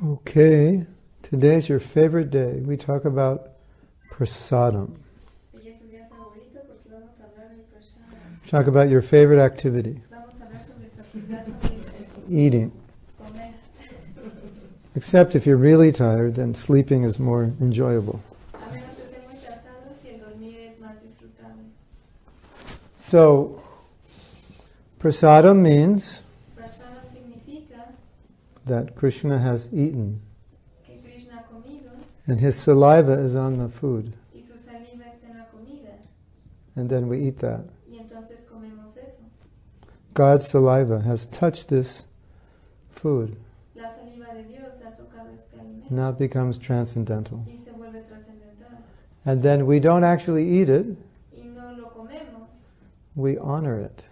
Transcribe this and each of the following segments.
Okay, today's your favorite day. We talk about prasadam. Talk about your favorite activity. Eating. Except if you're really tired, then sleeping is more enjoyable. So, prasadam means that Krishna has eaten, and his saliva is on the food, and then we eat that. God's saliva has touched this food. Now it becomes transcendental. And then we don't actually eat it, we honor it.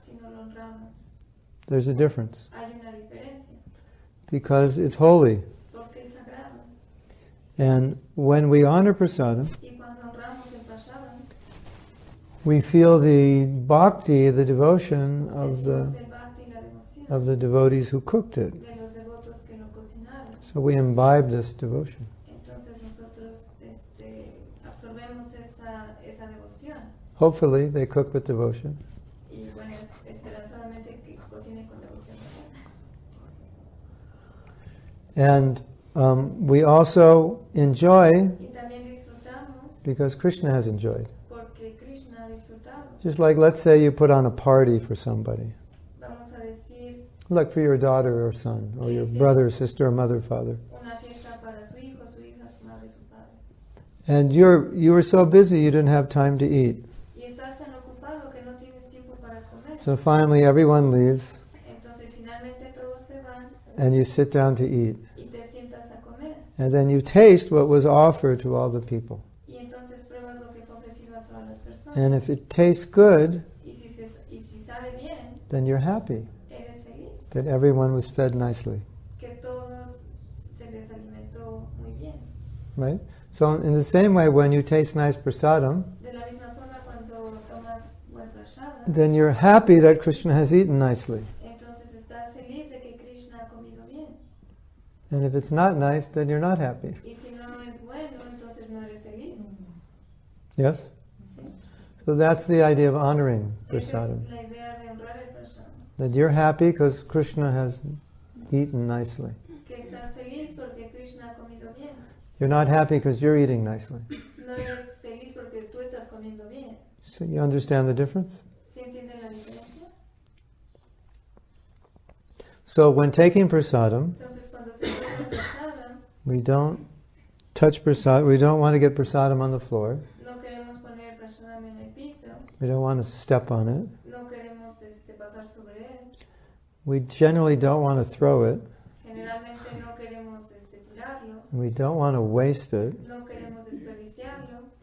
There's a difference. Because it's holy. And when we honor prasadam, we feel the bhakti, the devotion of the devotees who cooked it. So we imbibe this devotion. Hopefully they cook with devotion. And we also enjoy because Krishna has enjoyed. Just like, let's say you put on a party for somebody. Like for your daughter or son, or your brother, sister, or mother, father. And you were so busy you didn't have time to eat. So finally everyone leaves, and you sit down to eat. And then you taste what was offered to all the people. And if it tastes good, then you're happy that everyone was fed nicely. Right? So in the same way, when you taste nice prasadam, then you're happy that Krishna has eaten nicely. And if it's not nice, then you're not happy. Yes? So that's the idea of honoring prasadam. That you're happy because Krishna has eaten nicely. You're not happy because you're eating nicely. So you understand the difference? So when taking prasadam, we don't touch prasadam, we don't want to get prasadam on the floor. We don't want to step on it. We generally don't want to throw it. We don't want to waste it.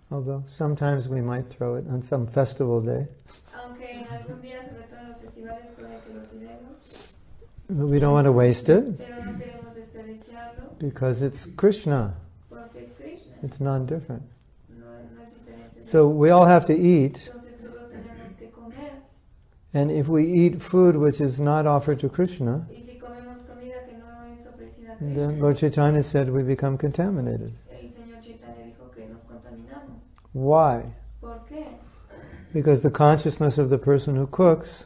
Although sometimes we might throw it on some festival day. But we don't want to waste it because it's Krishna. It's non-different. So we all have to eat. And if we eat food which is not offered to Krishna, then Lord Chaitanya said we become contaminated. Why? Because the consciousness of the person who cooks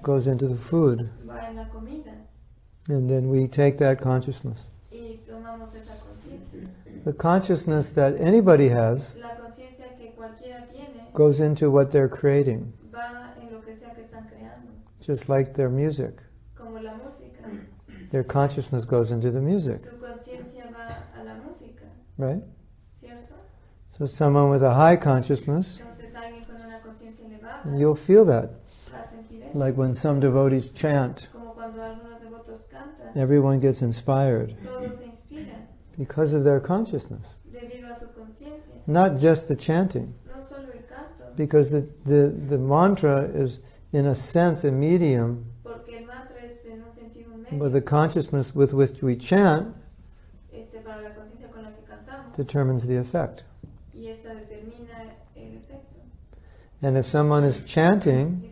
goes into the food. And then we take that consciousness. The consciousness that anybody has goes into what they're creating. Just like their music. Their consciousness goes into the music. Right? So someone with a high consciousness, and you'll feel that. Like when some devotees chant, everyone gets inspired because of their consciousness. Not just the chanting. Because the mantra is, in a sense, a medium, but the consciousness with which we chant determines the effect. And if someone is chanting,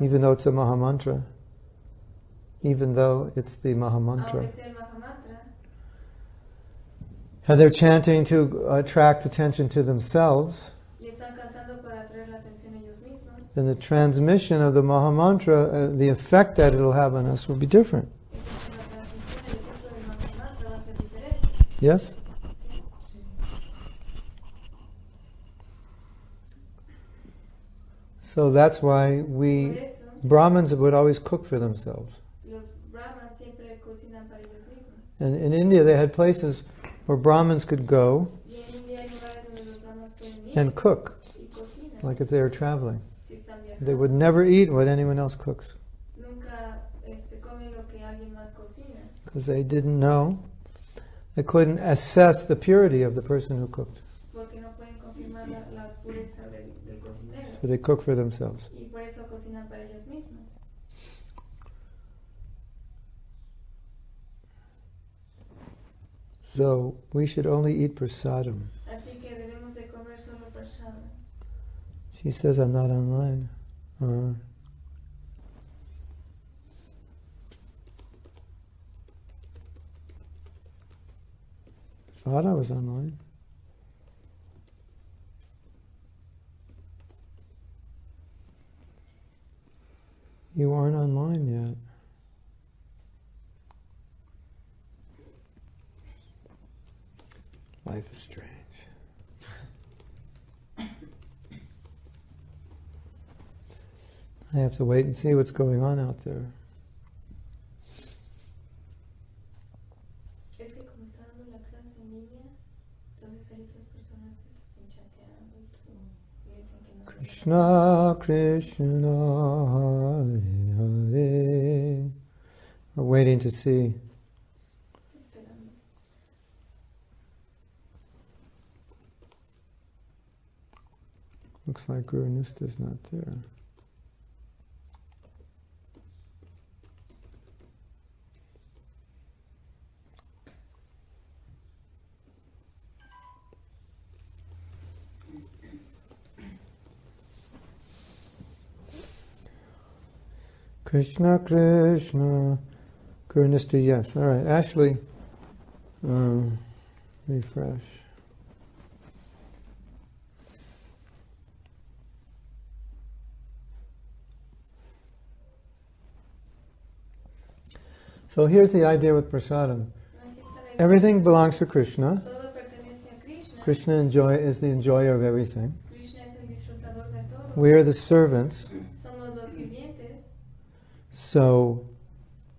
even though it's a Mahamantra, even though it's the Mahamantra. And they're chanting to attract attention to themselves. Then the transmission of the Mahamantra, the effect that it'll have on us will be different. Yes? So that's why Brahmins would always cook for themselves. And in India they had places where Brahmins could go and cook, like if they were traveling. They would never eat what anyone else cooks. Because they didn't know. They couldn't assess the purity of the person who cooked. So they cook for themselves. So we should only eat prasadam. She says I'm not online. Thought I was online. You aren't online yet. Life is strange. I have to wait and see what's going on out there. Krishna, Krishna, Hare Hare. We're waiting to see. Looks like Guru Nista's not there. Krishna, Krishna, Guru Nista, yes. All right, Ashley, refresh. So here's the idea with prasadam. Everything belongs to Krishna. Krishna is the enjoyer of everything. We are the servants. So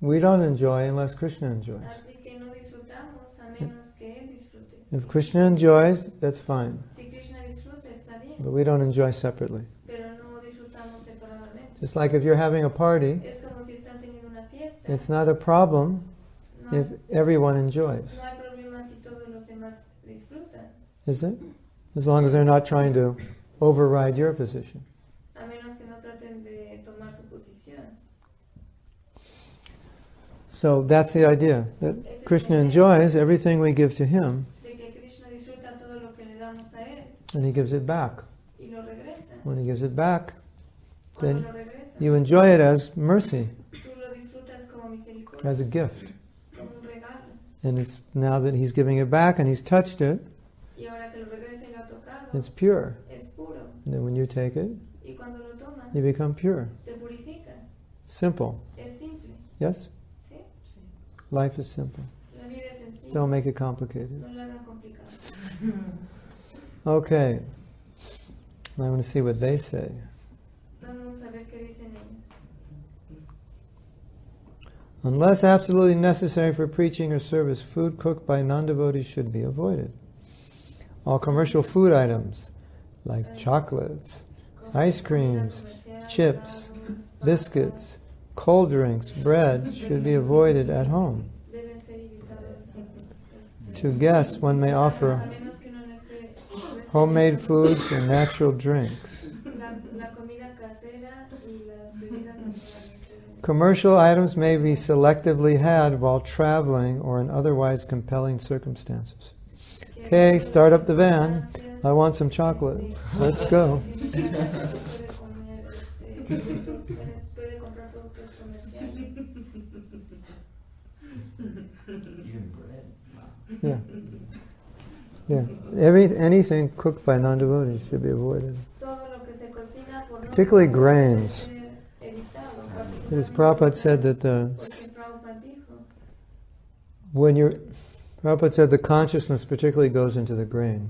we don't enjoy unless Krishna enjoys. If Krishna enjoys, that's fine. But we don't enjoy separately. Just like if you're having a party, it's not a problem if everyone enjoys. Is it? As long as they're not trying to override your position. So that's the idea, that Krishna enjoys everything we give to him, and he gives it back. When he gives it back, then you enjoy it as mercy, as a gift. And it's now that he's giving it back and he's touched it, it's pure. And then when you take it, you become pure. Simple. Yes? Life is simple. Don't make it complicated. Okay. I want to see what they say. Unless absolutely necessary for preaching or service, food cooked by non-devotees should be avoided. All commercial food items, like chocolates, ice creams, chips, biscuits, cold drinks, bread, should be avoided at home. To guests, one may offer homemade foods and natural drinks. Commercial items may be selectively had while traveling or in otherwise compelling circumstances. Okay, start up the van. I want some chocolate. Let's go. Even bread. Yeah. Yeah. Anything cooked by non-devotees should be avoided. Particularly grains. Because Prabhupada said that Prabhupada said the consciousness particularly goes into the grain.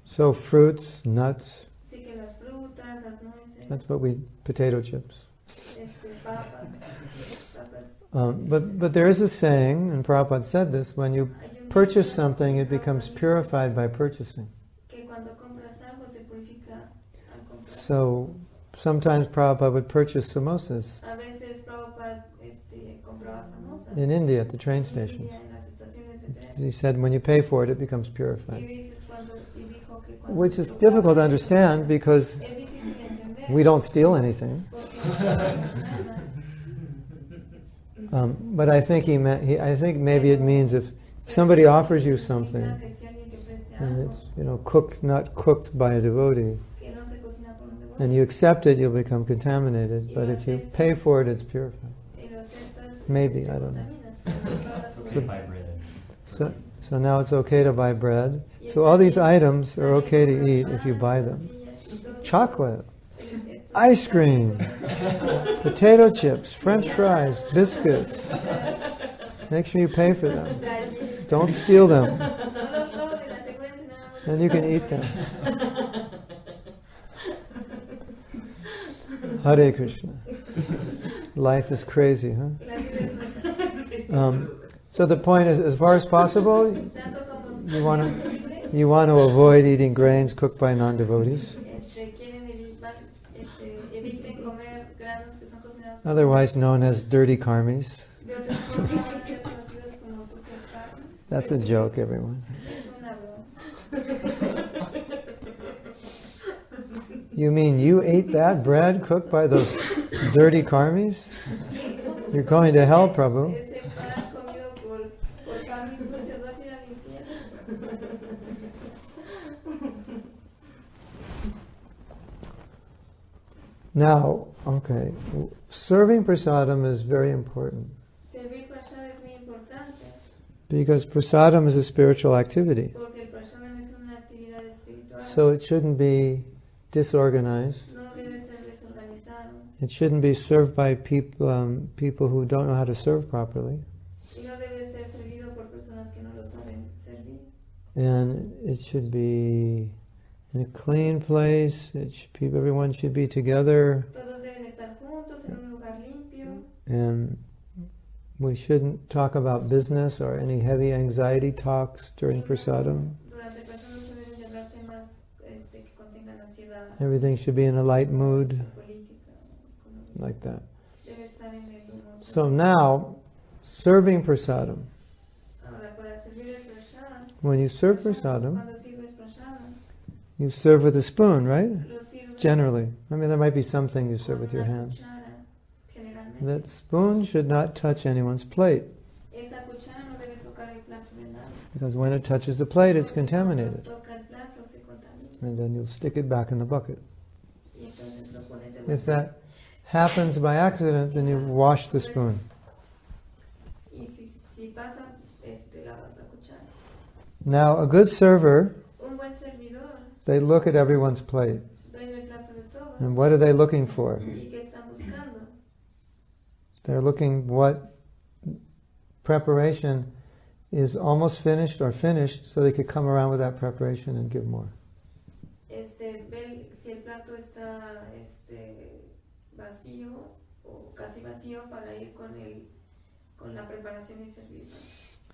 So fruits, nuts. That's what potato chips. But there is a saying, and Prabhupada said this, when you purchase something, it becomes purified by purchasing. So sometimes Prabhupada would purchase samosas in India at the train stations. He said when you pay for it, it becomes purified. Which is difficult to understand because we don't steal anything. But I think I think maybe it means if somebody offers you something and it's cooked, not cooked by a devotee, and you accept it, you'll become contaminated. But if you pay for it, it's purified. Maybe, I don't know. So now it's okay to buy bread. So all these items are okay to eat if you buy them. Chocolate, ice cream, potato chips, French fries, biscuits. Make sure you pay for them. Don't steal them. And you can eat them. Hare Krishna. Life is crazy, huh? So the point is, as far as possible, you want to avoid eating grains cooked by non-devotees. Otherwise known as dirty karmis. That's a joke, everyone. You mean you ate that bread cooked by those dirty karmis? You're going to hell, Prabhu. Now, okay, serving prasadam is very important. Because prasadam is a spiritual activity. So it shouldn't be disorganized. It shouldn't be served by people who don't know how to serve properly. And it should be in a clean place. Everyone should be together. And we shouldn't talk about business or any heavy anxiety talks during prasadam. Everything should be in a light mood, like that. So now, serving prasadam. When you serve prasadam, you serve with a spoon, right? Generally. I mean, there might be something you serve with your hand. That spoon should not touch anyone's plate. Because when it touches the plate, it's contaminated. And then you'll stick it back in the bucket. If that happens by accident, then you wash the spoon. Now, a good server, they look at everyone's plate. And what are they looking for? They're looking what preparation is almost finished or finished, so they could come around with that preparation and give more.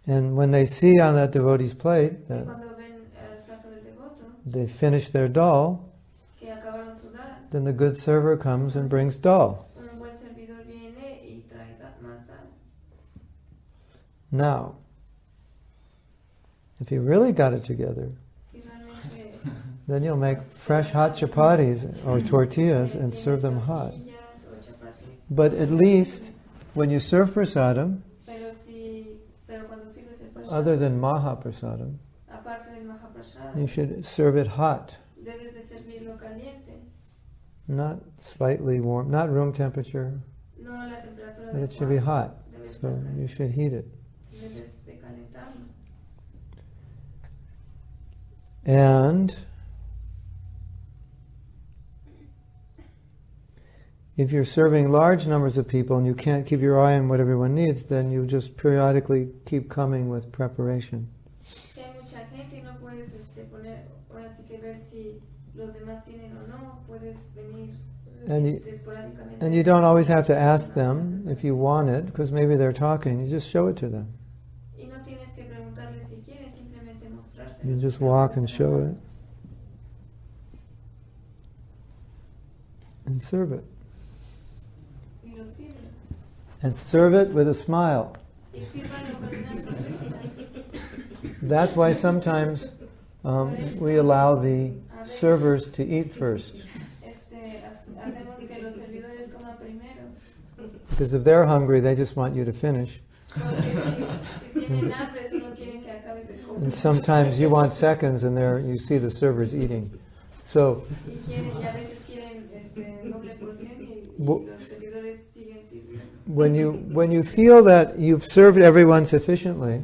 And when they see on that devotee's plate that they finished their dal, then the good server comes and brings dal. Now, if you really got it together, then you'll make fresh hot chapatis or tortillas and serve them hot. But at least when you serve prasadam, other than mahaprasadam, you should serve it hot. Not slightly warm, not room temperature. But it should be hot, so you should heat it. And if you're serving large numbers of people and you can't keep your eye on what everyone needs, then you just periodically keep coming with preparation. And you don't always have to ask them if you want it, because maybe they're talking. You just show it to them. You just walk and show it. And serve it. And serve it with a smile. That's why sometimes we allow the servers to eat first. Because if they're hungry, they just want you to finish. And sometimes you want seconds, and there you see the servers eating. So when you feel that you've served everyone sufficiently,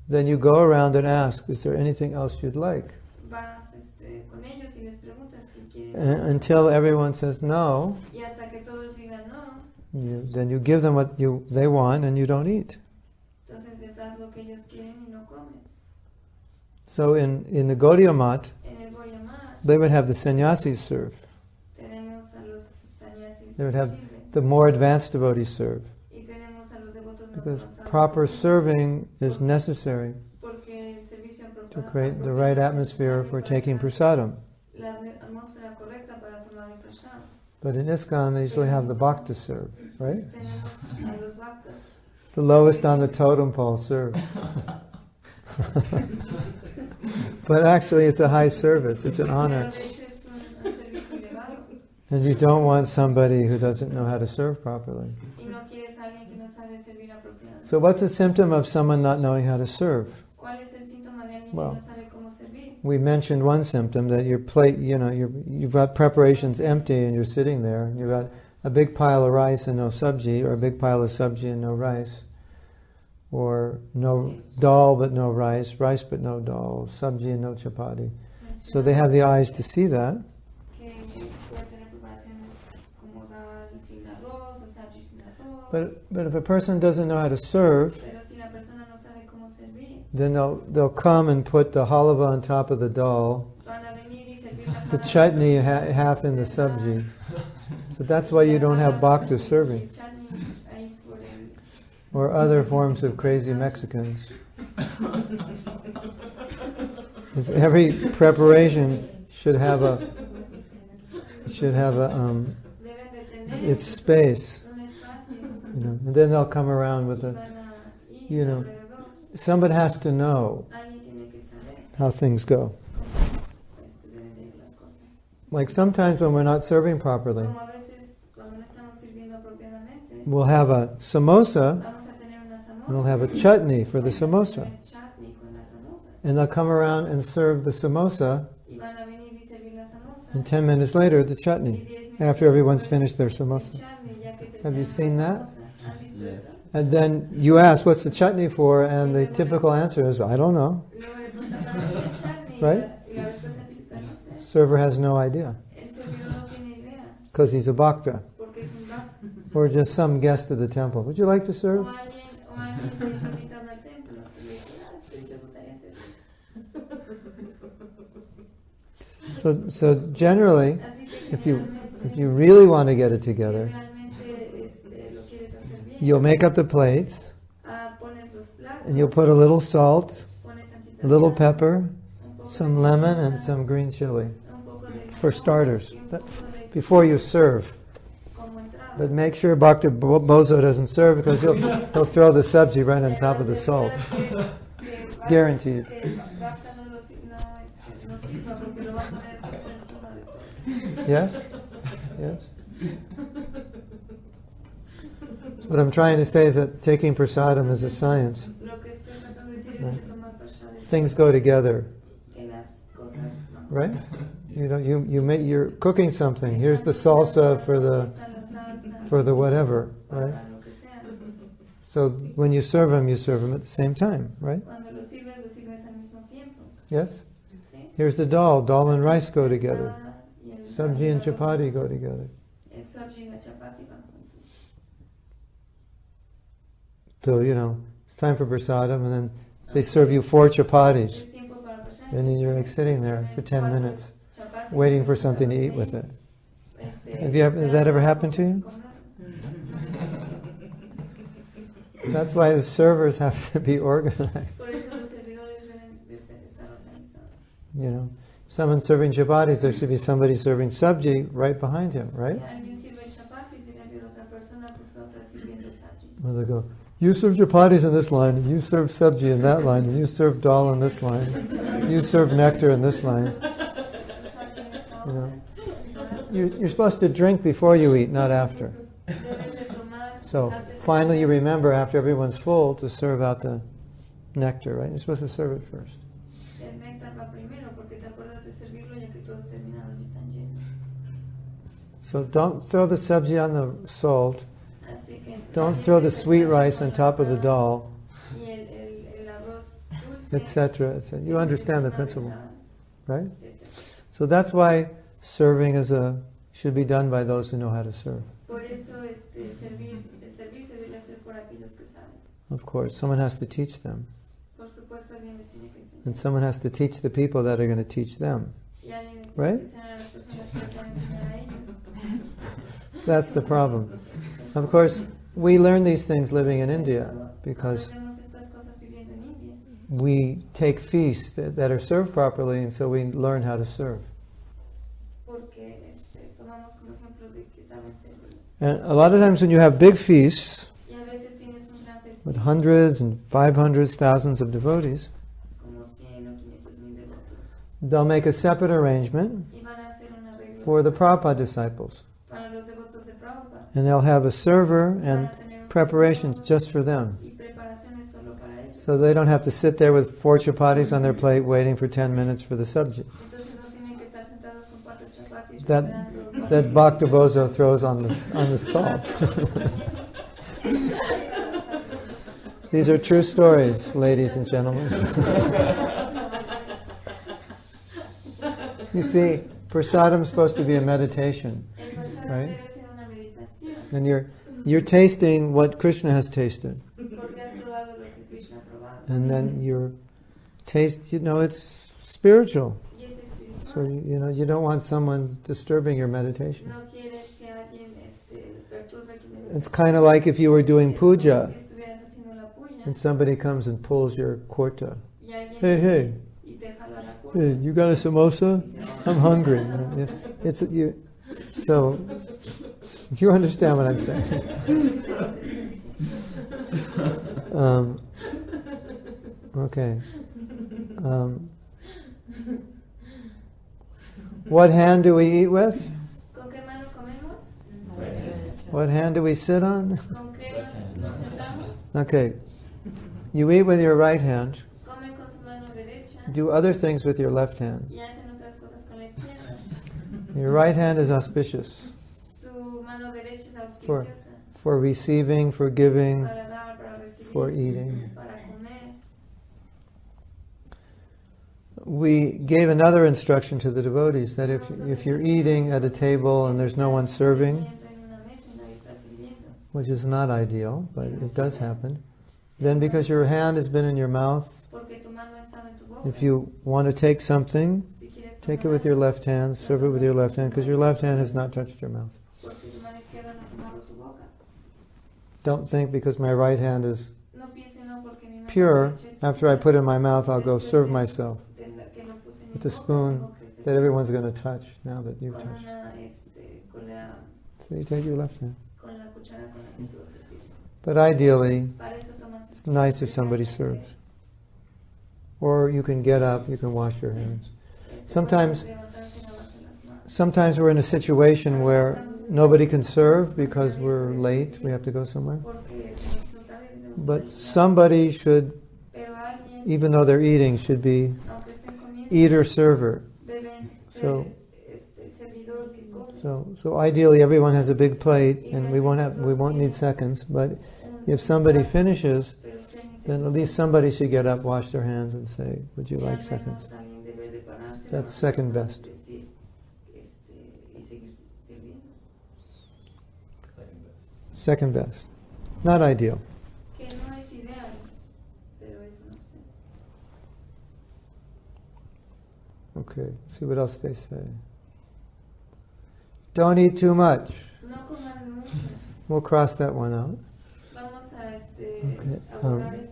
then you go around and ask, is there anything else you'd like? Until everyone says no, then you give them what they want and you don't eat. So in the Gaudiya Mat, they would have the sannyasis serve. They would have the more advanced devotees serve. Because proper serving is necessary to create the right atmosphere for taking prasadam. But in ISKCON, they usually have the bhakta serve, right? The lowest on the totem pole serve. But actually, it's a high service. It's an honor. And you don't want somebody who doesn't know how to serve properly. So what's a symptom of someone not knowing how to serve? Well, we mentioned one symptom, that your plate, you've got preparations empty and you're sitting there, and you've got a big pile of rice and no sabji, or a big pile of sabji and no rice, or no dal but no rice, rice but no dal, sabji and no chapati. So they have the eyes to see that. But if a person doesn't know how to serve, then they'll come and put the halava on top of the dal, the chutney half in the sabji. So that's why you don't have bhakta serving. Or other forms of crazy Mexicans. Because every preparation should have its space. And then they'll come around with somebody has to know how things go. Like sometimes when we're not serving properly, we'll have a samosa, and we'll have a chutney for the samosa. And they'll come around and serve the samosa, and 10 minutes later the chutney, after everyone's finished their samosa. Have you seen that? Yes. And then you ask, what's the chutney for? And the typical answer is, I don't know. Right? Server has no idea. Because he's a bhakta. Or just some guest of the temple. Would you like to serve? So generally, if you really want to get it together, you'll make up the plates, and you'll put a little salt, a little pepper, some lemon, and some green chili for starters, before you serve. But make sure Bhakta Bozo doesn't serve, because he'll throw the sabji right on top of the salt. Guaranteed. Yes? Yes? What I'm trying to say is that taking prasadam is a science. Right? Things go together. Right? You're cooking something. Here's the salsa for the for the whatever, right? So when you serve them at the same time, right? Yes? Here's the dal. Dal and rice go together. Sabji and chapati go together. So, it's time for prasadam, and then they serve you 4 chapatis. And then you're like sitting there for 10 minutes, waiting for something to eat with it. Has that ever happened to you? That's why the servers have to be organized. Someone serving chapatis, there should be somebody serving sabji right behind him, right? Well, they go, you serve chapatis in this line, and you serve sabji in that line, and you serve dal in this line, you serve nectar in this line. You're supposed to drink before you eat, not after. So finally you remember after everyone's full to serve out the nectar, right? You're supposed to serve it first. So don't throw the sabji on the salt. Don't throw the sweet rice on top of the dal, etc. You understand the principle, right? So that's why serving should be done by those who know how to serve. Of course, someone has to teach them. And someone has to teach the people that are going to teach them. Right? That's the problem. Of course, we learn these things living in India because we take feasts that are served properly, and so we learn how to serve. And a lot of times when you have big feasts with hundreds and 500s, thousands of devotees, they'll make a separate arrangement for the Prabhupada disciples. And they'll have a server and preparations just for them. So they don't have to sit there with 4 chapatis on their plate waiting for 10 minutes for the sabji. That Bhakta Bozo throws on the salt. These are true stories, ladies and gentlemen. You see, prasadam is supposed to be a meditation, right? And you're tasting what Krishna has tasted. And then it's spiritual. So, you don't want someone disturbing your meditation. It's kind of like if you were doing puja and somebody comes and pulls your kurta. Hey, you got a samosa? I'm hungry. So, you understand what I'm saying. Okay. What hand do we eat with? What hand do we sit on? Okay. You eat with your right hand. Do other things with your left hand. Your right hand is auspicious for receiving, for giving, for eating. We gave another instruction to the devotees that if you're eating at a table and there's no one serving, which is not ideal, but it does happen, then because your hand has been in your mouth, if you want to take something, take it with your left hand, serve it with your left hand, because your left hand has not touched your mouth. Don't think because my right hand is pure, after I put it in my mouth, I'll go serve myself with the spoon that everyone's going to touch now that you've touched. So you take your left hand. But ideally, it's nice if somebody serves. Or you can get up, you can wash your hands. Sometimes we're in a situation where nobody can serve because we're late, we have to go somewhere. But somebody should, even though they're eating, should be eater-server. So So ideally everyone has a big plate and we won't need seconds, but if somebody finishes, then at least somebody should get up, wash their hands and say, would you like seconds? That's second best. Second best. Not ideal. Okay, see what else they say. Don't eat too much. We'll cross that one out. Okay.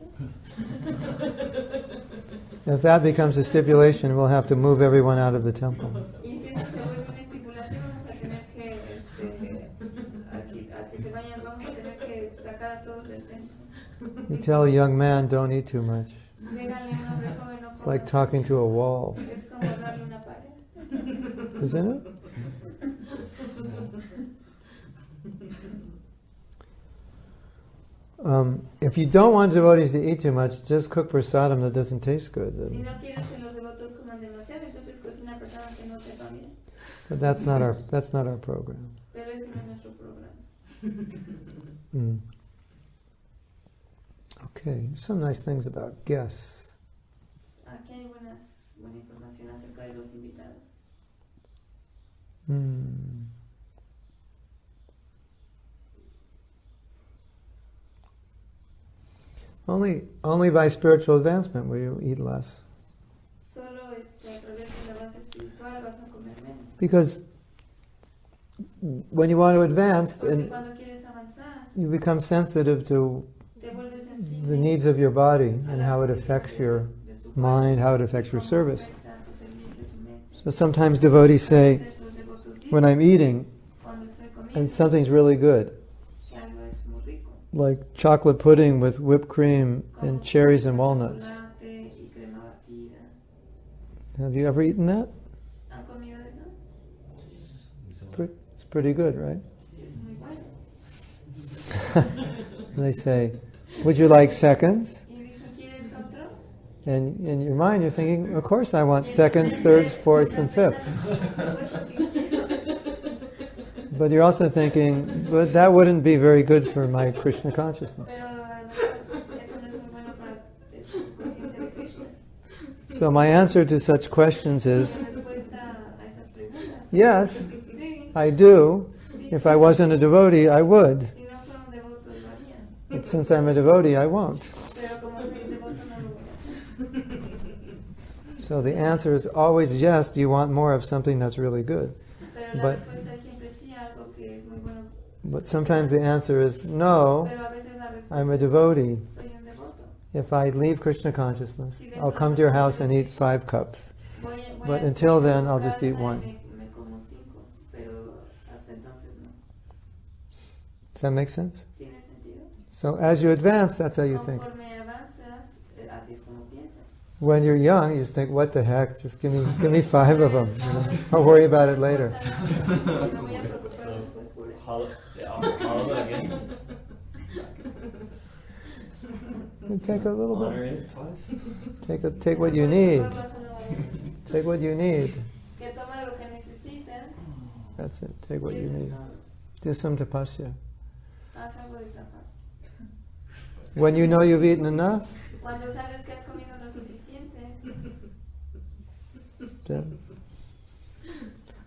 If that becomes a stipulation, we'll have to move everyone out of the temple. You tell a young man, don't eat too much. It's like talking to a wall. Isn't it? If you don't want devotees to eat too much, just cook prasadam that doesn't taste good. But that's not our program. Okay, some nice things about guests. Only by spiritual advancement will you eat less. Because when you want to advance, and you become sensitive to the needs of your body and how it affects your mind, how it affects your service. So sometimes devotees say, when I'm eating and something's really good, like chocolate pudding with whipped cream and cherries and walnuts. Have you ever eaten that? It's pretty good, right? And they say, would you like seconds? And in your mind you're thinking, of course I want seconds, thirds, fourths, and fifths. But you're also thinking, but that wouldn't be very good for my Krishna consciousness. So my answer to such questions is, yes, I do. If I wasn't a devotee, I would. But since I'm a devotee, I won't. So the answer is always yes, do you want more of something that's really good? But sometimes the answer is no, I'm a devotee. If I leave Krishna consciousness, I'll come to your house and eat 5 cups. But until then, I'll just eat 1. Does that make sense? So as you advance, that's how you think. When you're young, you just think, what the heck, just give me 5 of them. You know? I'll worry about it later. And take a little bit. Take what you need. Take what you need. That's it. Take what you need. Do some tapasya. When you know you've eaten enough,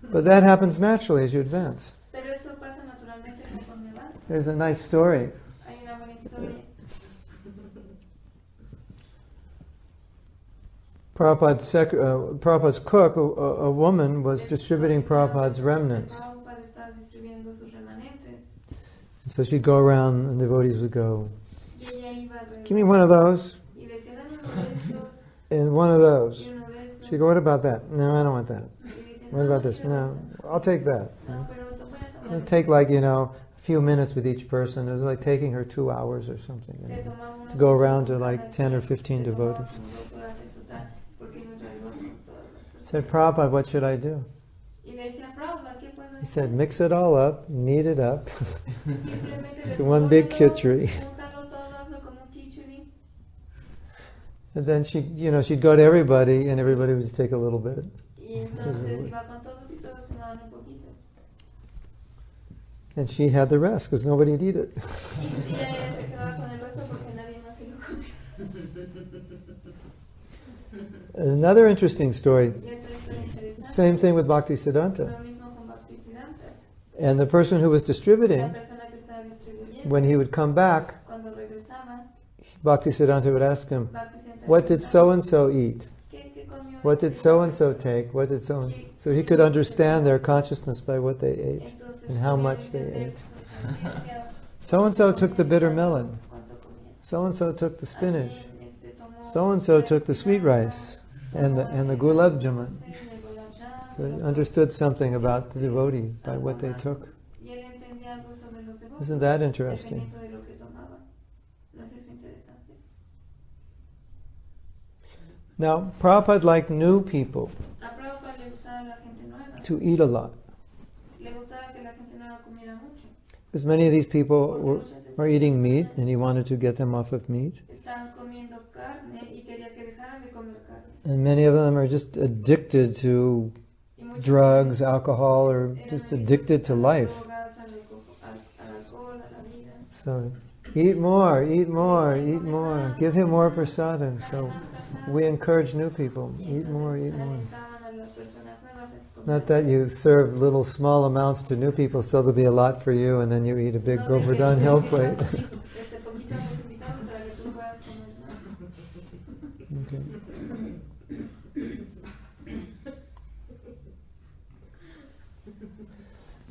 but that happens naturally as you advance. There's a nice story. Prabhupada's cook, a woman, was distributing Prabhupada's remnants. And so she'd go around and the devotees would go, give me one of those, and one of those. She'd go, what about that? No, I don't want that. What about this? No, I'll take that. It would take a few minutes with each person. It was like taking her 2 hours or something, to go around to like 10 or 15 devotees. I said, Prabhupada, what should I do? He said, mix it all up, knead it up to one big khichdi. And then she'd go to everybody, and everybody would just take a little bit. And she had the rest because nobody'd eat it. Another interesting story. Same thing with Bhaktisiddhanta. And the person who was distributing, when he would come back, Bhaktisiddhanta would ask him, what did so-and-so eat? What did so-and-so take? What did so-and-so... So he could understand their consciousness by what they ate and how much they ate. So-and-so took the bitter melon. So-and-so took the spinach. So-and-so took the sweet rice and the gulab jamun. So he understood something about the devotee by what they took. Isn't that interesting? Now, Prabhupada liked new people to eat a lot. Because many of these people were eating meat and he wanted to get them off of meat. And many of them are just addicted to drugs, alcohol, or just addicted to life. So, eat more, eat more, eat more. Give him more prasadam. So, we encourage new people. Eat more, eat more. Not that you serve little small amounts to new people, so there'll be a lot for you, and then you eat a big Govardhan Hill plate. Okay.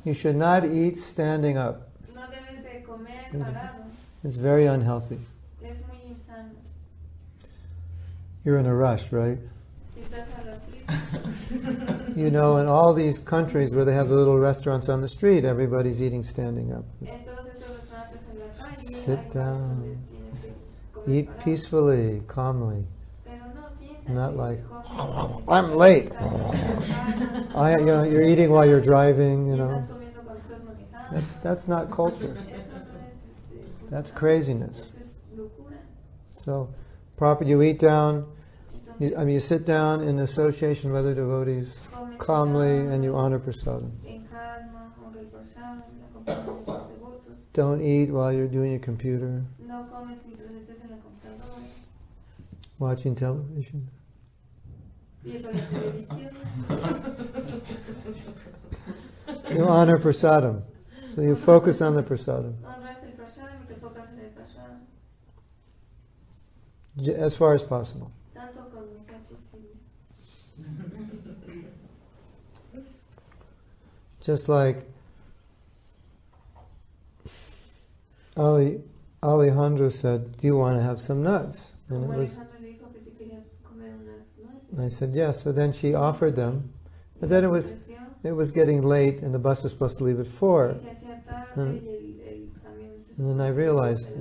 You should not eat standing up. It's very unhealthy. You're in a rush, right? You know, in all these countries where they have the little restaurants on the street, everybody's eating standing up. Sit down. Eat peacefully, calmly. Not like, I'm late. You're eating while you're driving, you know. That's not culture. That's craziness. So, you eat down, you sit down in association with other devotees, calmly, and you honor prasadam. Don't eat while you're doing your computer. Watching television. You honor prasadam. So you focus on the prasadam. As far as possible. Just like Alejandro said, do you want to have some nuts? And I said yes, but then she offered them. But then it was getting late and the bus was supposed to leave at 4. And then I realized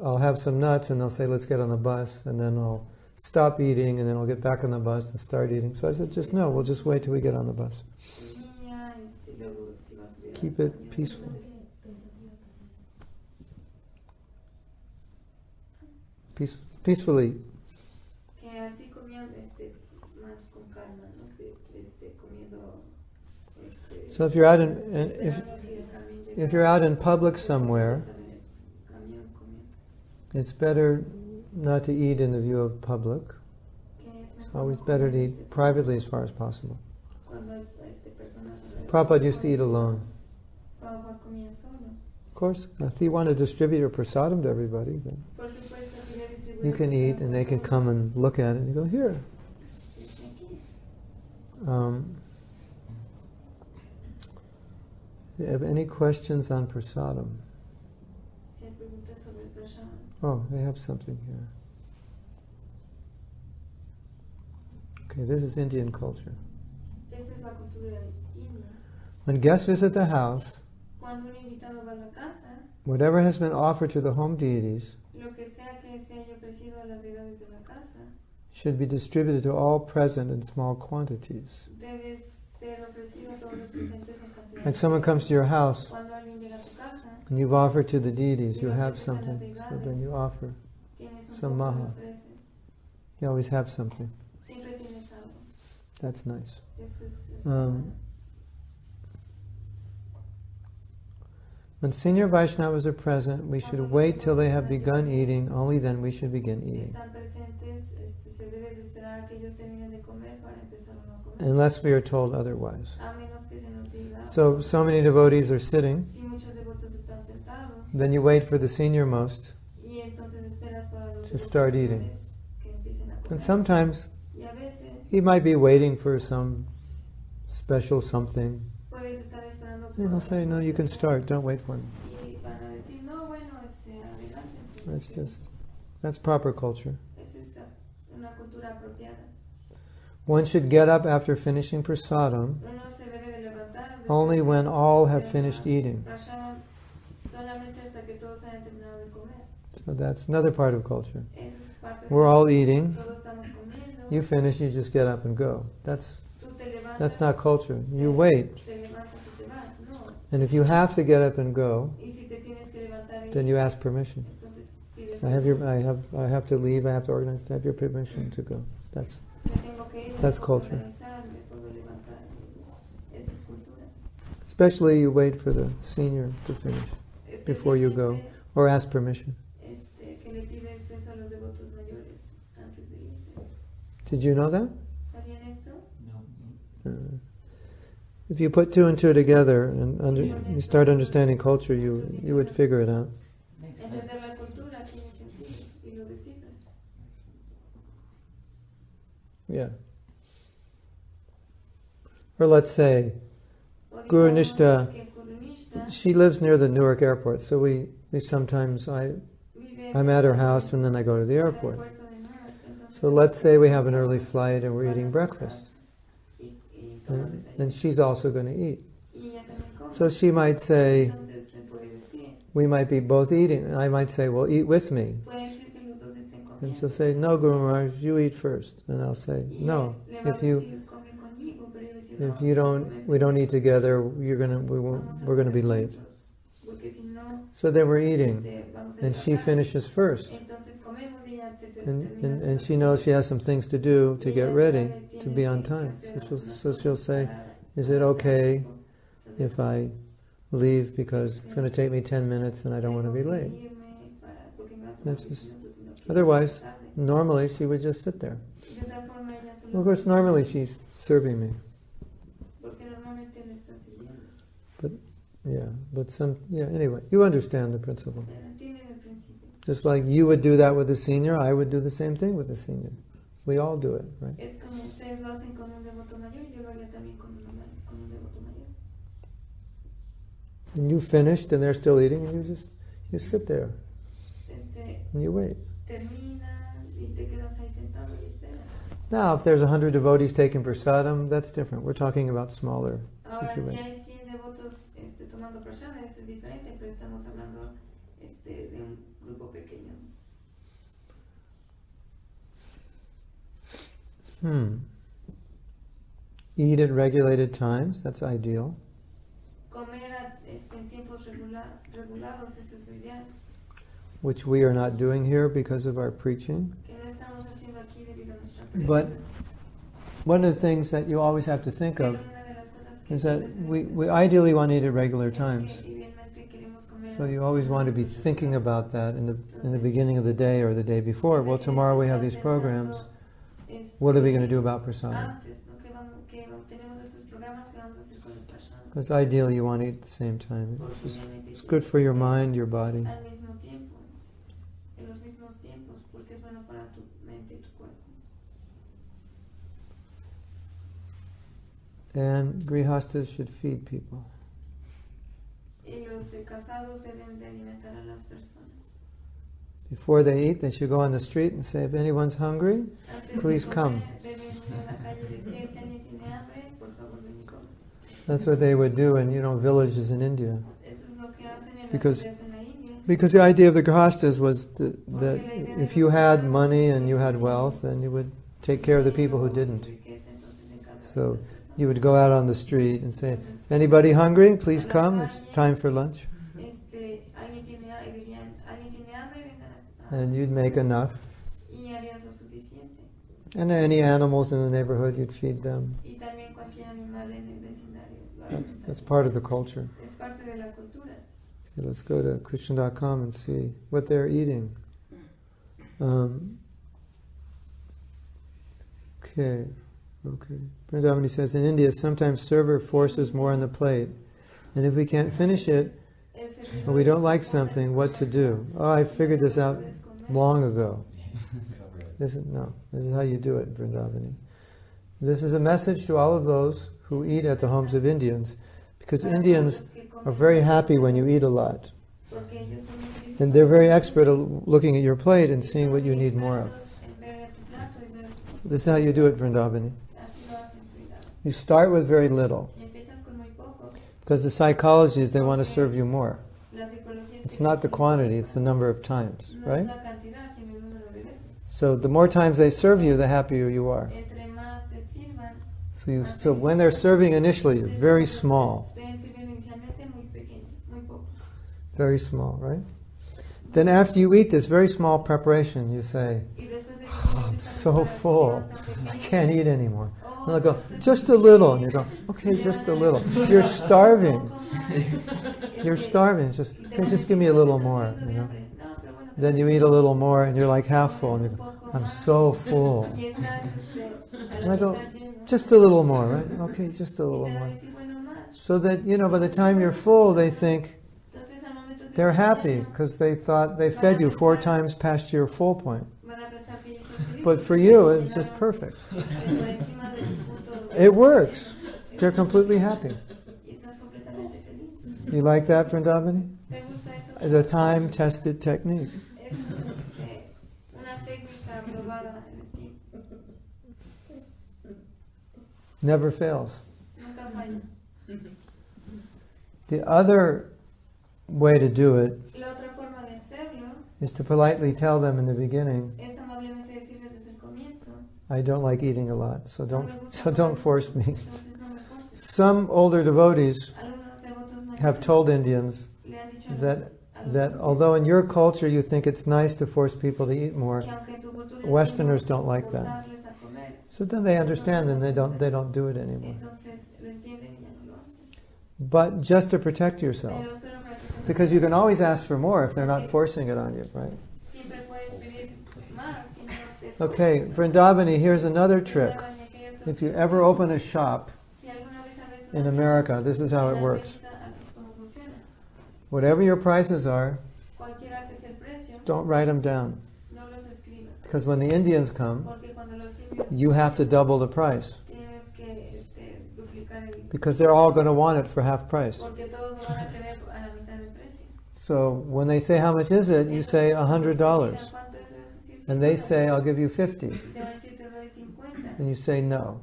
I'll have some nuts and they'll say, let's get on the bus, and then I'll stop eating and then I'll get back on the bus and start eating. So I said, just no, we'll just wait till we get on the bus. Keep it peaceful. Peacefully. So if you're out if you're out in public somewhere, it's better not to eat in the view of public. It's always better to eat privately as far as possible. Prabhupada used to eat alone. Of course, if you want to distribute your prasadam to everybody, then you can eat and they can come and look at it and you go, here. Do you have any questions on prasadam? Oh, they have something here. Okay, this is Indian culture. When guests visit the house, whatever has been offered to the home deities should be distributed to all present in small quantities. Like someone comes to your house and you've offered to the deities, you have something, so then you offer some maha. You always have something. That's nice. When senior Vaishnavas are present, we should wait till they have begun eating, only then we should begin eating. Unless we are told otherwise. So many devotees are sitting, then you wait for the senior most to start eating. And sometimes he might be waiting for some special something. And they'll say, no, you can start, don't wait for him. That's proper culture. One should get up after finishing prasadam only when all have finished eating. So that's another part of culture. We're all eating. You finish, you just get up and go. That's not culture. You wait. And if you have to get up and go, then you ask permission. I have to leave, I have to organize, I have your permission to go. That's culture. Especially you wait for the senior to finish before you go, or ask permission. Did you know that? If you put two and two together and you start understanding culture, you would figure it out. Yeah. Or let's say, Guru Nishta, she lives near the Newark airport, so we sometimes, I'm at her house and then I go to the airport. So let's say we have an early flight and we're eating breakfast. And she's also going to eat. So she might say, we might be both eating. I might say, well, eat with me. And she'll say, no, Guru Maharaj, you eat first. And I'll say, no, if you don't, we don't eat together, we're going to be late. So then we're east, and she finishes first. And she knows she has some things to do to get ready, to be on time. So she'll say, is it okay if I leave because it's going to take me 10 minutes and I don't want to be late? Otherwise, normally she would just sit there. Well, of course, normally she's serving me. Anyway, you understand the principle. Just like you would do that with the senior, I would do the same thing with the senior. We all do it, right? And you finished and they're still eating and you sit there and you wait. Now, if there's 100 devotees taking prasadam, that's different. We're talking about smaller situations. Eat at regulated times, that's ideal. Which we are not doing here because of our preaching. But one of the things that you always have to think of is that we ideally want to eat at regular times. So you always want to be thinking about that in the beginning of the day or the day before. Well, tomorrow we have these programs. What are we going to do about prasadam? Because ideally you want to eat at the same time. It's good for your mind, your body. And grihastas should feed people. Before they eat, they should go on the street and say, if anyone's hungry, please come. That's what they would do in villages in India. Because the idea of the grihastas was that if you had money and you had wealth, then you would take care of the people who didn't. So you would go out on the street and say, anybody hungry? Please come, it's time for lunch. And you'd make enough. And any animals in the neighborhood, you'd feed them. That's part of the culture. Okay, let's go to Krishna.com and see what they're eating. Okay. Vrindavani says, in India, sometimes server forces more on the plate. And if we can't finish it, or we don't like something, what to do? Oh, I figured this out long ago. This is how you do it, Vrindavani. This is a message to all of those who eat at the homes of Indians, because Indians are very happy when you eat a lot. And they're very expert at looking at your plate and seeing what you need more of. So this is how you do it, Vrindavani. You start with very little. Because the psychology is they want to serve you more. It's not the quantity, it's the number of times, right? So the more times they serve you, the happier you are. So when they're serving initially, you're very small. Very small, right? Then after you eat this very small preparation, you say, oh, I'm so full, I can't eat anymore. And they'll go, just a little. And you go, okay, just a little. You're starving. You're starving. Just give me a little more, you know. Then you eat a little more and you're like half full. And you go, I'm so full. And I go, just a little more, right? Okay, just a little more. So that, by the time you're full, they think they're happy because they thought they fed you 4 times past your full point. But for you, it's just perfect. It works. They're completely happy. You like that, Vrindavani? It's a time-tested technique. Never fails. The other way to do it is to politely tell them in the beginning, I don't like eating a lot, so don't force me. Some older devotees have told Indians that although in your culture you think it's nice to force people to eat more, Westerners don't like that. So then they understand and they don't do it anymore. But just to protect yourself. Because you can always ask for more if they're not forcing it on you, right? Okay, Vrindavani, here's another trick. If you ever open a shop in America, this is how it works. Whatever your prices are, don't write them down. Because when the Indians come, you have to double the price. Because they're all going to want it for half price. So when they say, how much is it? You say $100. And they say, I'll give you 50. And you say no.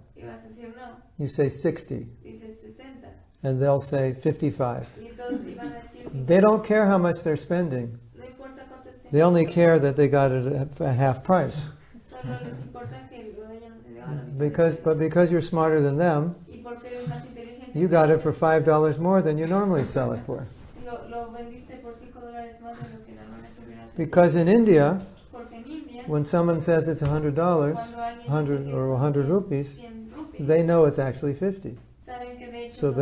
You say 60. And they'll say 55. They don't care how much they're spending. They only care that they got it at half price. Because you're smarter than them, you got it for $5 more than you normally sell it for. Because in India, when someone says it's $100, 100 or 100 rupees, they know it's actually 50. So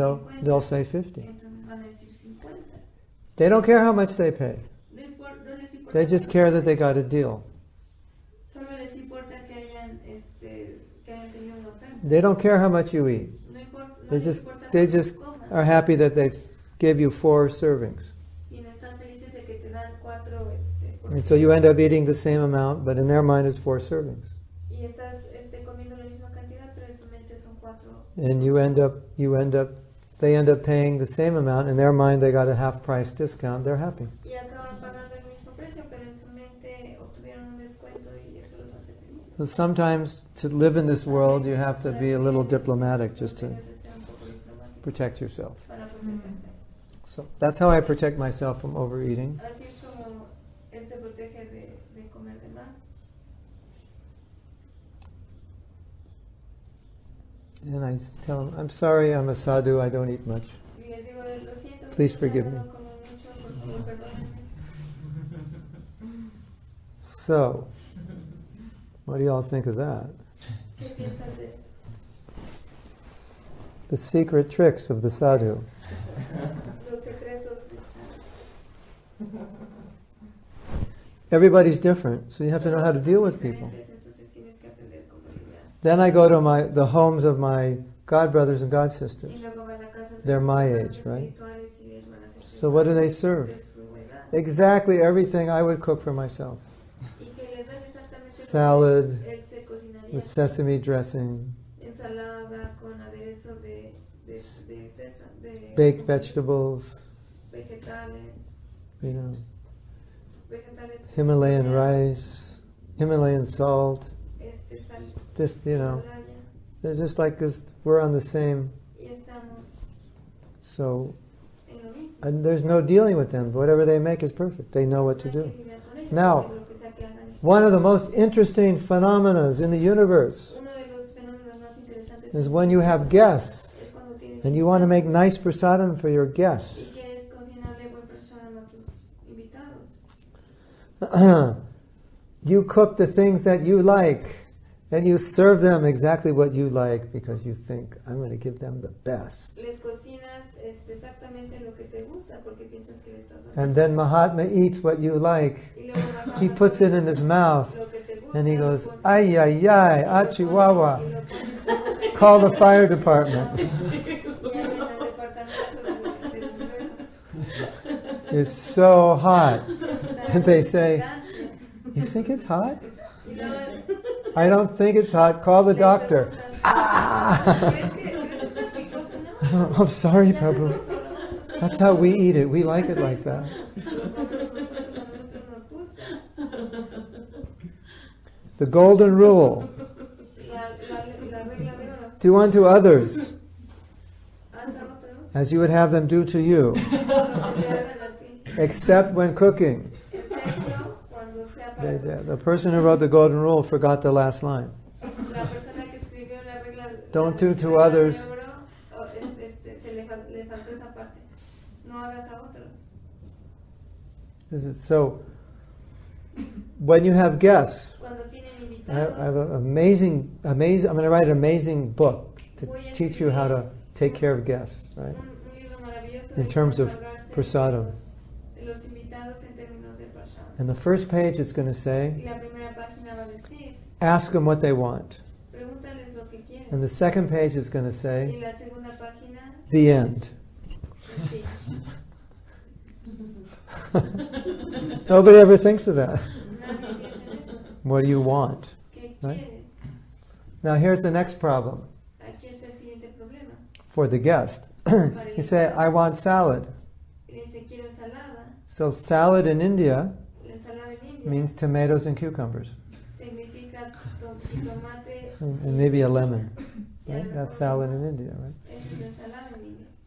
they'll say 50. They don't care how much they pay. They just care that they got a deal. They don't care how much you eat. They just are happy that they gave you 4 servings. And so you end up eating the same amount, but in their mind it's 4 servings. And they end up paying the same amount. In their mind they got a half price discount. They're happy. So sometimes to live in this world you have to be a little diplomatic just to protect yourself. So that's how I protect myself from overeating. And I tell them, I'm sorry, I'm a sadhu, I don't eat much. Please forgive me. So, what do you all think of that? The secret tricks of the sadhu. Everybody's different, so you have to know how to deal with people. Then I go to the homes of my god brothers and god sisters. They're my age, right? So what do they serve? Exactly everything I would cook for myself. Salad with sesame dressing, baked vegetables, you know, Himalayan rice, Himalayan salt. This, you know, they're just like this. We're on the same. So, and there's no dealing with them. Whatever they make is perfect. They know what to do. Now, one of the most interesting phenomena in the universe is when you have guests and you want to make nice prasadam for your guests. You cook the things that you like and you serve them exactly what you like because you think, I'm going to give them the best. And then Mahatma eats what you like. He puts it in his mouth and he goes, ay, ay, ay, achiwawa. Call the fire department. It's so hot. And they say, you think it's hot? I don't think it's hot. Call the doctor. Ah! I'm sorry, Prabhu. That's how we eat it. We like it like that. The golden rule. Do unto others as you would have them do to you, except when cooking. The person who wrote the golden rule forgot the last line. Don't do to others. So, when you have guests, I have an amazing, I'm going to write an amazing book to teach you how to take care of guests, right? In terms of prasadam. And the first page is going to say, ask them what they want. And the second page is going to say, the end. Nobody ever thinks of that. What do you want? Right? Now here's the next problem. For the guest. You say, I want salad. So salad in India means tomatoes and cucumbers. And maybe a lemon. Right? That's salad in India, right?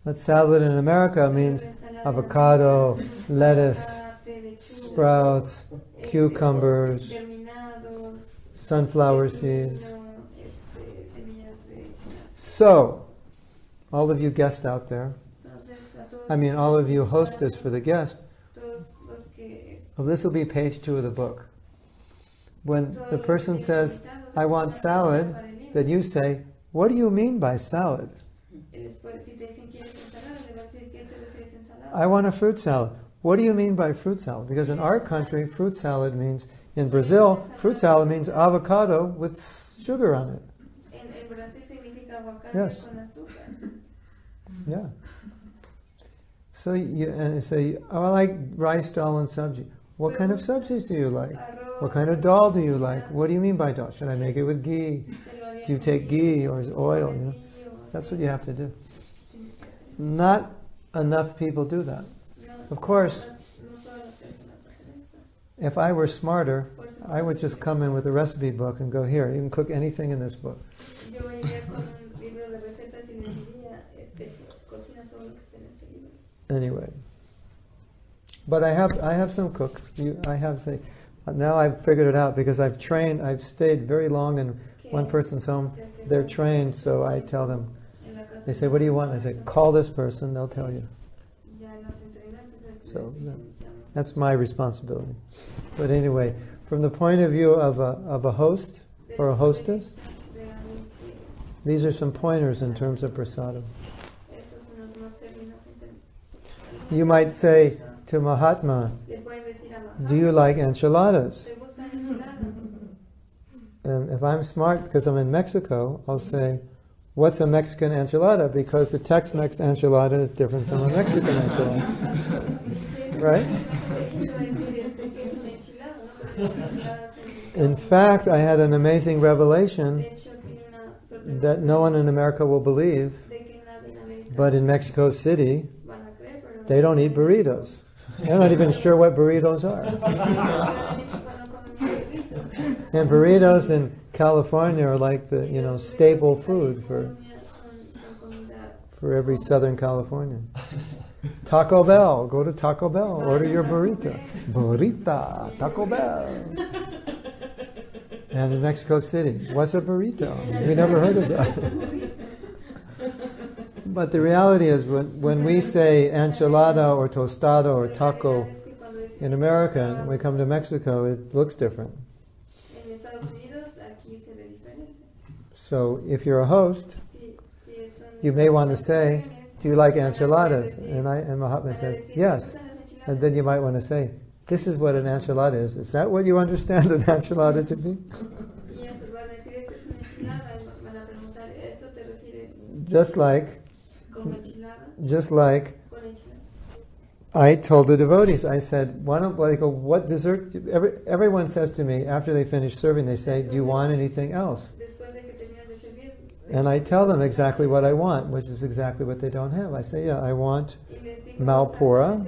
But salad in America means avocado, lettuce, sprouts, cucumbers, sunflower seeds. So, all of you guests out there, all of you hostess for the guest, well, this will be page 2 of the book. When the person says, I want salad, then you say, what do you mean by salad? I want a fruit salad. What do you mean by fruit salad? Because in our country, fruit salad means, in Brazil, fruit salad means avocado with sugar on it. Yes. Yeah. So you say, oh, I like rice, dal, and sabji. What kind of sabjis do you like? What kind of dal do you like? What do you mean by dal? Should I make it with ghee? Do you take ghee or oil? You know? That's what you have to do. Not enough people do that. Of course, if I were smarter, I would just come in with a recipe book and go, here, you can cook anything in this book. Anyway, but I have some cooks. Now I've figured it out because I've stayed very long in one person's home. They're trained, so I tell them. They say, what do you want? I say, call this person, they'll tell you. So that's my responsibility. But anyway, from the point of view of a host or a hostess, these are some pointers in terms of prasadam. You might say to Mahatma, do you like enchiladas? And if I'm smart, because I'm in Mexico, I'll say, what's a Mexican enchilada? Because the Tex-Mex enchilada is different from a Mexican enchilada. Right? In fact, I had an amazing revelation that no one in America will believe, but in Mexico City, they don't eat burritos. They're not even sure what burritos are. And burritos in California are like the, staple food for every Southern Californian. Taco Bell, go to Taco Bell, order your burrito. Burrita, Taco Bell. And in Mexico City, what's a burrito? We never heard of that. But the reality is, when we say enchilada or tostada or taco in America, and we come to Mexico, it looks different. So if you're a host, you may want to say, do you like enchiladas? And Mahatma says, yes. And then you might want to say, this is what an enchilada is. Is that what you understand an enchilada to be? Just like I told the devotees, I said, what dessert? Everyone says to me, after they finish serving, they say, do you want anything else? And I tell them exactly what I want, which is exactly what they don't have. I say, yeah, I want Malpura,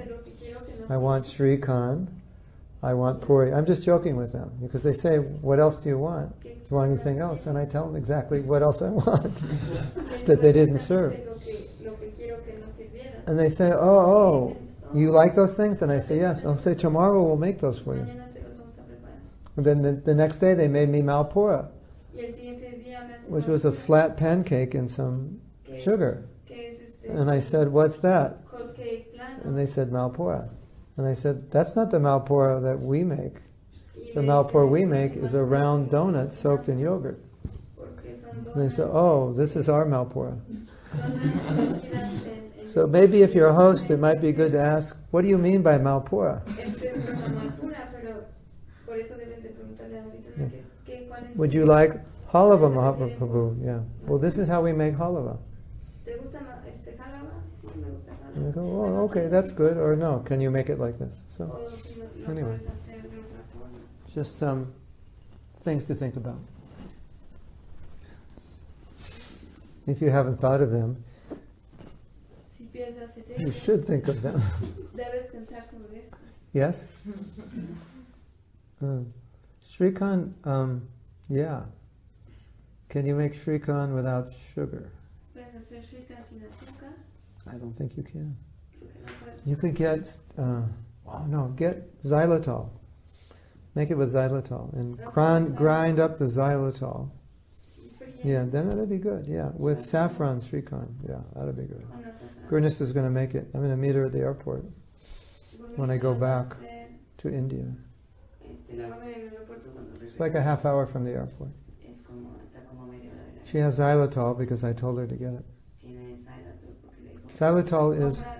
I want Srikhand, I want Puri. I'm just joking with them, because they say, what else do you want? Do you want anything else? And I tell them exactly what else I want that they didn't serve. And they say, oh, you like those things? And I say, yes. I'll say, tomorrow we'll make those for you. And then the next day they made me Malpura, which was a flat pancake and some sugar. And I said, what's that? And they said, Malpura. And I said, that's not the Malpura that we make. The Malpura we make is a round donut soaked in yogurt. And they said, oh, this is our Malpura. So maybe if you're a host, it might be good to ask, what do you mean by Malpura? Yeah. Would you like halava, Mahatma Prabhu? Yeah. Well, this is how we make halava. And I go, oh, okay, that's good. Or no, can you make it like this? So, anyway, just some things to think about. If you haven't thought of them, you should think of them. Yes? Srikhand, yeah. Can you make Srikhand without sugar? I don't think you can. You could get, get xylitol. Make it with xylitol and grind up the xylitol. Yeah, then that'd be good. Yeah, with saffron Srikhand. Yeah, that'd be good. Gurnis is going to make it. I'm going to meet her at the airport when I go back to India. It's like a half hour from the airport. She has xylitol because I told her to get it. Xylitol is, I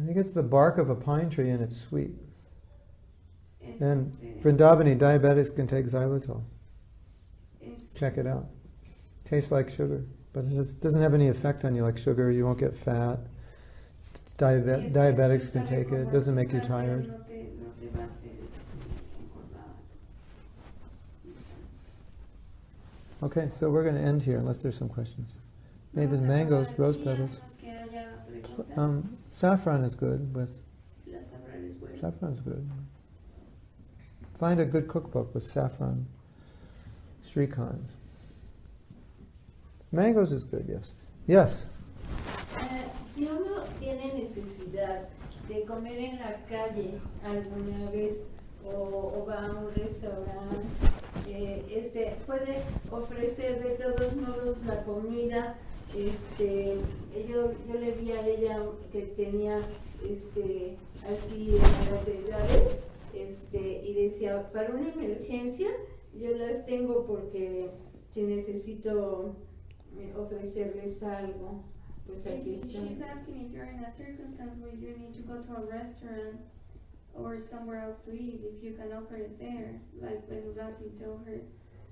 think it's the bark of a pine tree and it's sweet. And Vrindavani diabetics can take xylitol. Check it out. Tastes like sugar, but it doesn't have any effect on you like sugar. You won't get fat. Diabetics can take it. It doesn't make you tired. Okay, so we're going to end here unless there's some questions. Maybe the mangoes, rose petals. Saffron is good. Saffron is good. Find a good cookbook with saffron. Srikhand. Mangoes is good, yes. Yes. Si uno tiene necesidad de comer en la calle alguna vez o va a un restaurante, puede ofrecer de todos modos la comida. Yo le vi a ella que tenía así laterales, y decía, para una emergencia yo las tengo porque si necesito ofrecerles algo. pues aquí está. She's asking if you're in a circumstance where you need to go to a restaurant or somewhere else to eat, if you can offer it there, like when Rati told her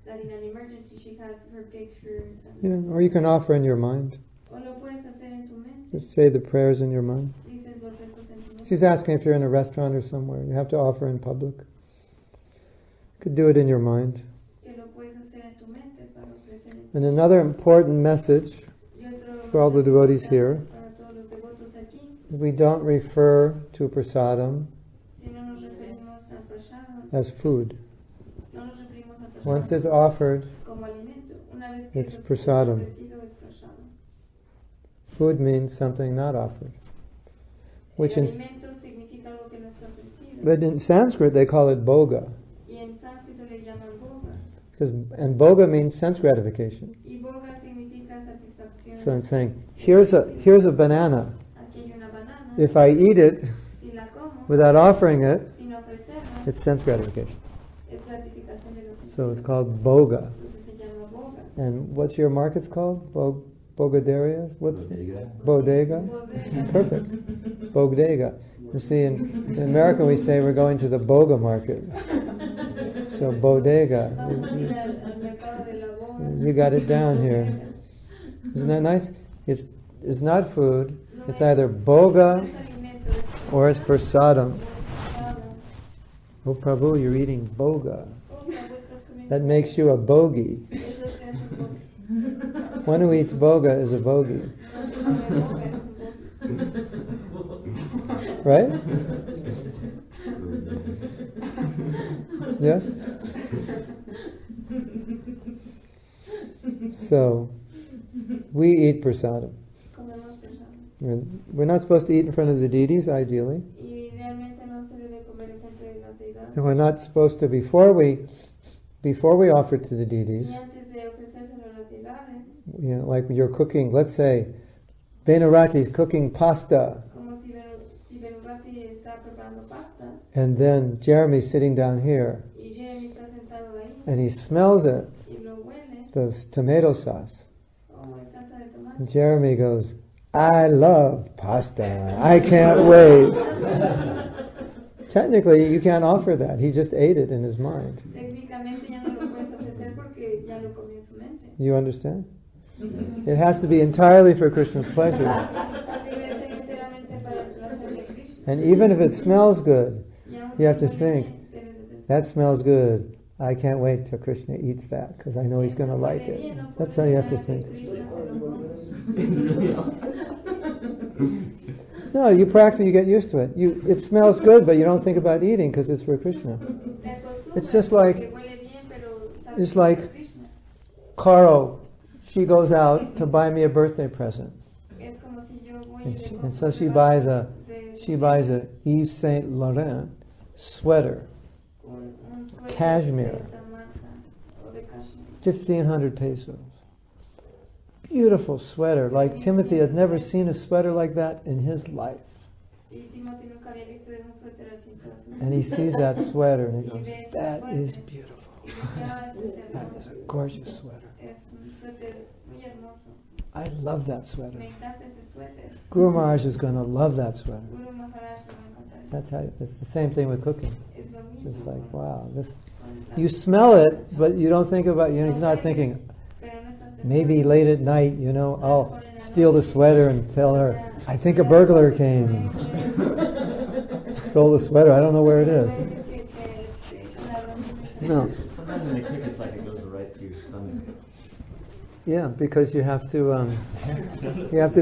that in an emergency she has her pictures. And Yeah, or you can offer in your mind. O lo puedes hacer en tu mente. Just say the prayers in your mind. Dices los rezos en tu mente. She's asking if you're in a restaurant or somewhere. You have to offer in public. You could do it in your mind. Que lo puedes hacer en tu mente para ofrecer en tu And another important message for all the devotees here, para todos los devotos aquí. we don't refer to prasadam Si no nos referimos a prasadam, as food. no nos referimos a prasadam Once it's offered, como alimento. Una vez que it's es prasadam. ofrecido es prasadam. Food means something not offered. Which El in, alimento significa algo que no está ofrecido. but in Sanskrit they call it bhoga. Y en sánscrito le llaman boga. And bhoga means sense gratification. Y boga significa satisfacción. So it's saying, here's a banana. Aquí hay una banana. If I eat it Si la como, without offering it, sin ofrecerla, it's sense gratification. es gratificación de los sentidos. So it's called bhoga. Entonces se llama boga. And what's your markets called? Bogaderias? What's Bodega? Bodega. Perfect. Bodega. You see, in America we say we're going to the boga market. So bodega. Vamos a ir al mercado de la boga. You got it down here. Isn't that nice? It's not food. It's either boga No es alimento, es or it's prasadam. prasadam. Oh Prabhu, you're eating boga. Oh, Prabhu, estás comiendo. That makes you a bogey. Eso te hace boga. One who eats boga is a bogey. No se come boga, es un boga. Right? Yes? So, we eat prasadam. Comemos prasadam. And we're not supposed to eat in front of the deities, ideally. Y realmente no se debe comer enfrente de las deidades. And we're not supposed to, before we offer it to the deities, Y antes de ofrecérselo a las deidades, you know, like you're cooking, let's say, Vaisanava's cooking pasta, como si Benurati está preparando pasta, and then Jeremy's sitting down here, y Jeremy está sentado ahí, and he smells it, y lo huele, the tomato sauce. como es salsa de tomate. And Jeremy goes, I love pasta. I can't wait. Technically, you can't offer that. He just ate it in his mind. Técnicamente ya no lo puedes ofrecer porque ya lo comió en su mente. You understand? It has to be entirely for Krishna's pleasure. Debe ser enteramente para el placer de Krishna. And even if it smells good, Y aun you have to si think, huele bien, debes de pensar, that smells good. I can't wait till Krishna eats that because I know he's going to like it. That's how you have to think. No, you practice, you get used to it. It smells good, but you don't think about eating because it's for Krishna. It's just like Caro. She goes out to buy me a birthday present, and so she buys a Yves Saint Laurent sweater, cashmere, 1,500 pesos. Beautiful sweater. Like Timothy had never seen a sweater like that in his life. And he sees that sweater and he goes, that is beautiful. That is a gorgeous sweater. I love that sweater. Guru Maharaj is going to love that sweater. That's how. It's the same thing with cooking. Just like, wow, this. You smell it, but you don't think about. He's not thinking. Maybe late at night, I'll steal the sweater and tell her, I think a burglar came. Stole the sweater. I don't know where it is. No. Sometimes when they cook, it's like it goes right to your stomach. Yeah, because you have to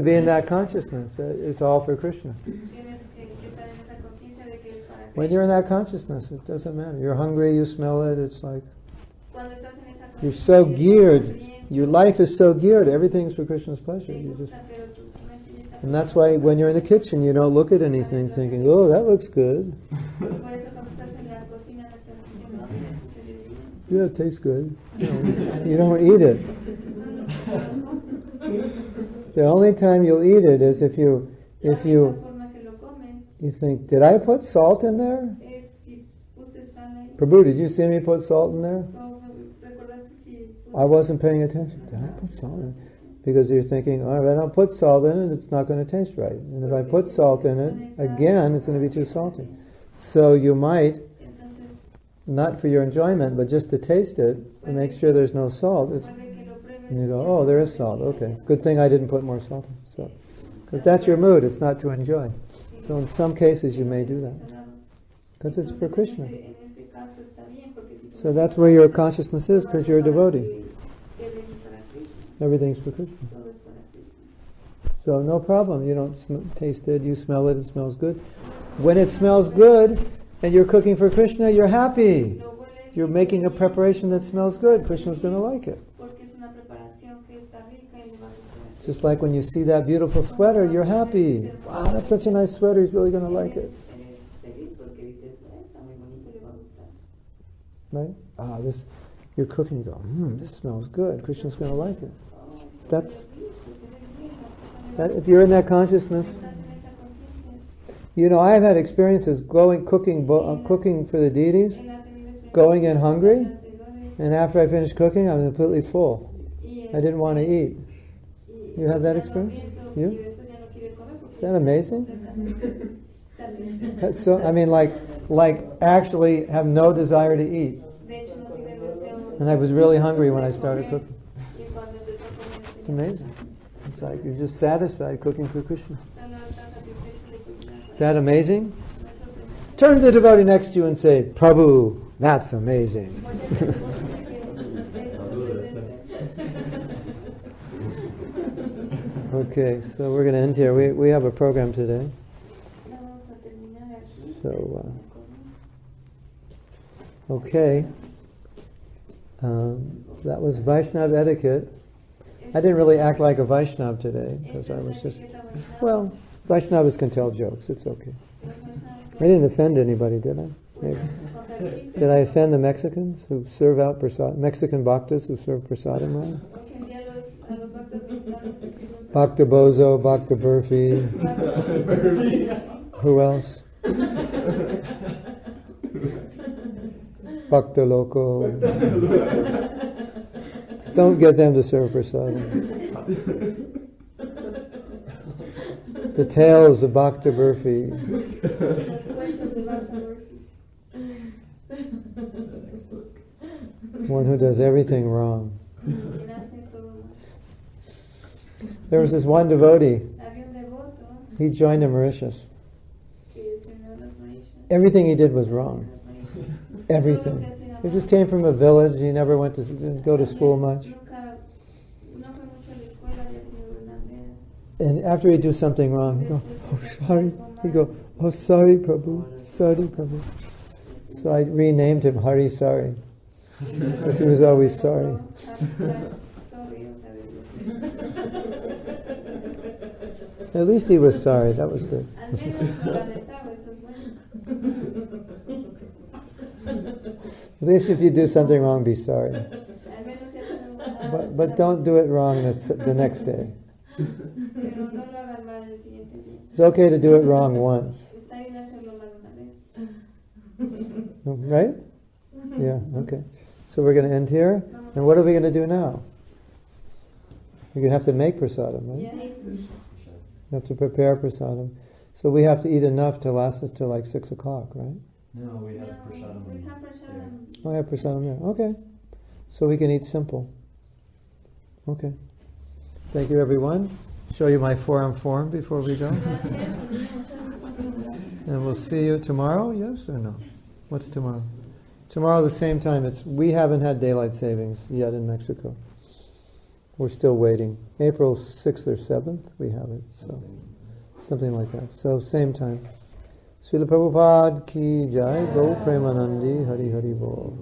be in that consciousness. It's all for Krishna. When you're in that consciousness, it doesn't matter. You're hungry, you smell it. It's like you're so geared. Your life is so geared. Everything's for Krishna's pleasure. And that's why when you're in the kitchen, you don't look at anything thinking, "Oh, that looks good." Yeah, it tastes good. You don't eat it. The only time you'll eat it is if you think, did I put salt in there? Prabhu, did you see me put salt in there? I wasn't paying attention. Did I put salt in? Because you're thinking, oh, if I don't put salt in it, it's not going to taste right. And if I put salt in it, again, it's going to be too salty. So you might, not for your enjoyment, but just to taste it, and make sure there's no salt. And you go, oh, there is salt. Okay, good thing I didn't put more salt in. So, because that's your mood, it's not to enjoy. So in some cases you may do that. Because it's for Krishna. So that's where your consciousness is, because you're a devotee. Everything's for Krishna. So no problem. You don't taste it, you smell it, it smells good. When it smells good and you're cooking for Krishna, you're happy. You're making a preparation that smells good. Krishna's going to like it. Just like when you see that beautiful sweater, you're happy. Wow, that's such a nice sweater, he's really going to like it. Right? This, you're cooking, you go, this smells good. Krishna's going to like it. That, if you're in that consciousness, I've had experiences cooking for the deities, going in hungry, and after I finished cooking, I was completely full. I didn't want to eat. You have that experience? You? Is that amazing? So, I mean, like actually have no desire to eat. And I was really hungry when I started cooking. It's amazing. It's like you're just satisfied cooking for Krishna. Is that amazing? Turn to the devotee next to you and say, Prabhu, that's amazing. Okay, so we're going to end here. We have a program today. So, okay. That was Vaishnava etiquette. I didn't really act like a Vaishnava today because I was just, well, Vaishnavas can tell jokes. It's okay. I didn't offend anybody, did I? Maybe. Did I offend the Mexicans who serve out prasadam? Mexican bhaktas who serve prasadam, right? Bhakta Bozo, Bhakta Burfi. Who else? Bhakta Loco. Don't get them to serve prasadam. The tales of Bhakta Burfi. One who does everything wrong. There was this one devotee. He joined in Mauritius. Everything he did was wrong. Everything. He just came from a village. He never didn't go to school much. And after he'd do something wrong, he'd go, oh sorry. He'd go, oh sorry Prabhu, sorry Prabhu. So I renamed him Hari Sari. Because he was always sorry. At least he was sorry, that was good. At least if you do something wrong, be sorry. But don't do it wrong the next day. It's okay to do it wrong once. Right? Yeah, okay. So we're going to end here. And what are we going to do now? We're going to have to make prasadam, right? We have to prepare prasadam. So we have to eat enough to last us till like 6 o'clock, right? No, we have prasadam. Oh, I have prasadam there. Okay. So we can eat simple. Okay. Thank you, everyone. Show you my forearm form before we go. And we'll see you tomorrow, yes or no? What's tomorrow? Tomorrow the same time. We haven't had daylight savings yet in Mexico. We're still waiting. April 6th or 7th we have it. So something like that. So same time. Srila Prabhupada ki jai, Go Premanandi, Hari Hari Bol.